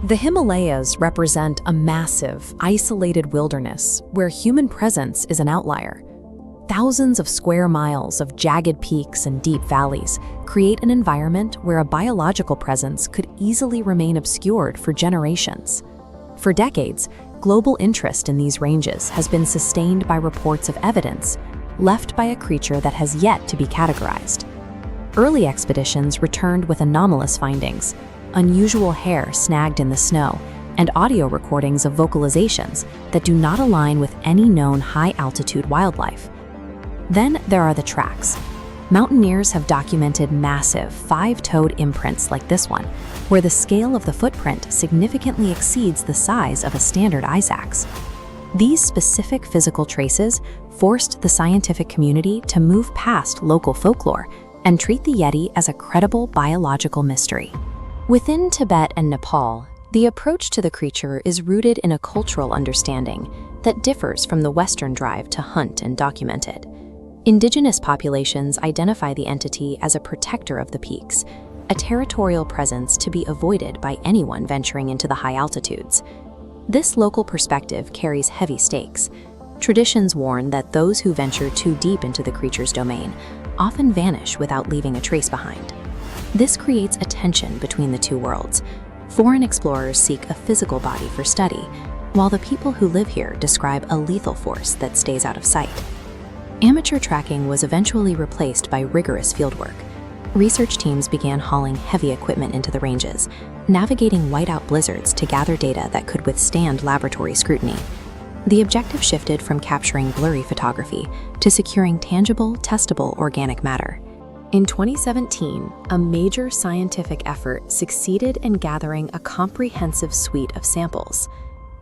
The Himalayas represent a massive, isolated wilderness where human presence is an outlier. Thousands of square miles of jagged peaks and deep valleys create an environment where a biological presence could easily remain obscured for generations. For decades, global interest in these ranges has been sustained by reports of evidence left by a creature that has yet to be categorized. Early expeditions returned with anomalous findings, unusual hair snagged in the snow, and audio recordings of vocalizations that do not align with any known high-altitude wildlife. Then there are the tracks. Mountaineers have documented massive, five-toed imprints like this one, where the scale of the footprint significantly exceeds the size of a standard ice axe. These specific physical traces forced the scientific community to move past local folklore and treat the Yeti as a credible biological mystery. Within Tibet and Nepal, the approach to the creature is rooted in a cultural understanding that differs from the Western drive to hunt and document it. Indigenous populations identify the entity as a protector of the peaks, a territorial presence to be avoided by anyone venturing into the high altitudes. This local perspective carries heavy stakes. Traditions warn that those who venture too deep into the creature's domain often vanish without leaving a trace behind. This creates a tension between the two worlds. Foreign explorers seek a physical body for study, while the people who live here describe a lethal force that stays out of sight. Amateur tracking was eventually replaced by rigorous fieldwork. Research teams began hauling heavy equipment into the ranges, navigating whiteout blizzards to gather data that could withstand laboratory scrutiny. The objective shifted from capturing blurry photography to securing tangible, testable organic matter. In 2017, a major scientific effort succeeded in gathering a comprehensive suite of samples.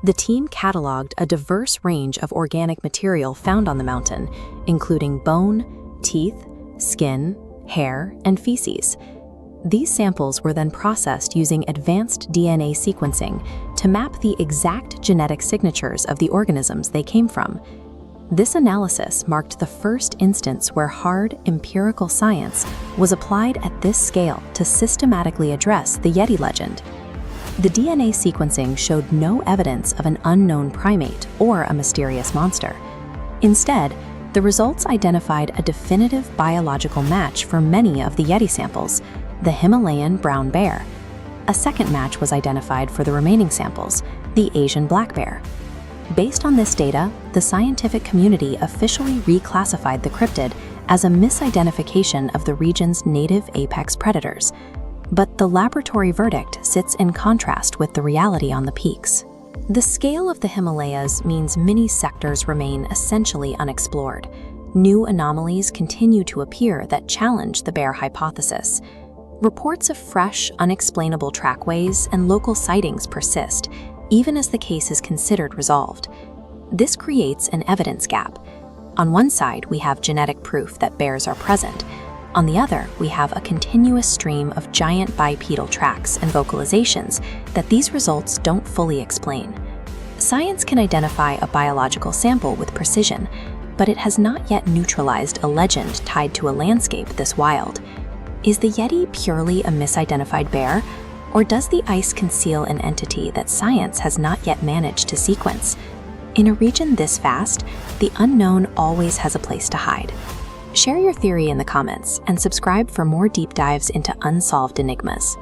The team cataloged a diverse range of organic material found on the mountain, including bone, teeth, skin, hair, and feces. These samples were then processed using advanced DNA sequencing to map the exact genetic signatures of the organisms they came from. This analysis marked the first instance where hard, empirical science was applied at this scale to systematically address the Yeti legend. The DNA sequencing showed no evidence of an unknown primate or a mysterious monster. Instead, the results identified a definitive biological match for many of the Yeti samples, the Himalayan brown bear. A second match was identified for the remaining samples, the Asian black bear. Based on this data, the scientific community officially reclassified the cryptid as a misidentification of the region's native apex predators. But the laboratory verdict sits in contrast with the reality on the peaks. The scale of the Himalayas means many sectors remain essentially unexplored. New anomalies continue to appear that challenge the bear hypothesis. Reports of fresh, unexplainable trackways and local sightings persist, even as the case is considered resolved. This creates an evidence gap. On one side, we have genetic proof that bears are present. On the other, we have a continuous stream of giant bipedal tracks and vocalizations that these results don't fully explain. Science can identify a biological sample with precision, but it has not yet neutralized a legend tied to a landscape this wild. Is the Yeti purely a misidentified bear? Or does the ice conceal an entity that science has not yet managed to sequence? In a region this vast, the unknown always has a place to hide. Share your theory in the comments and subscribe for more deep dives into unsolved enigmas.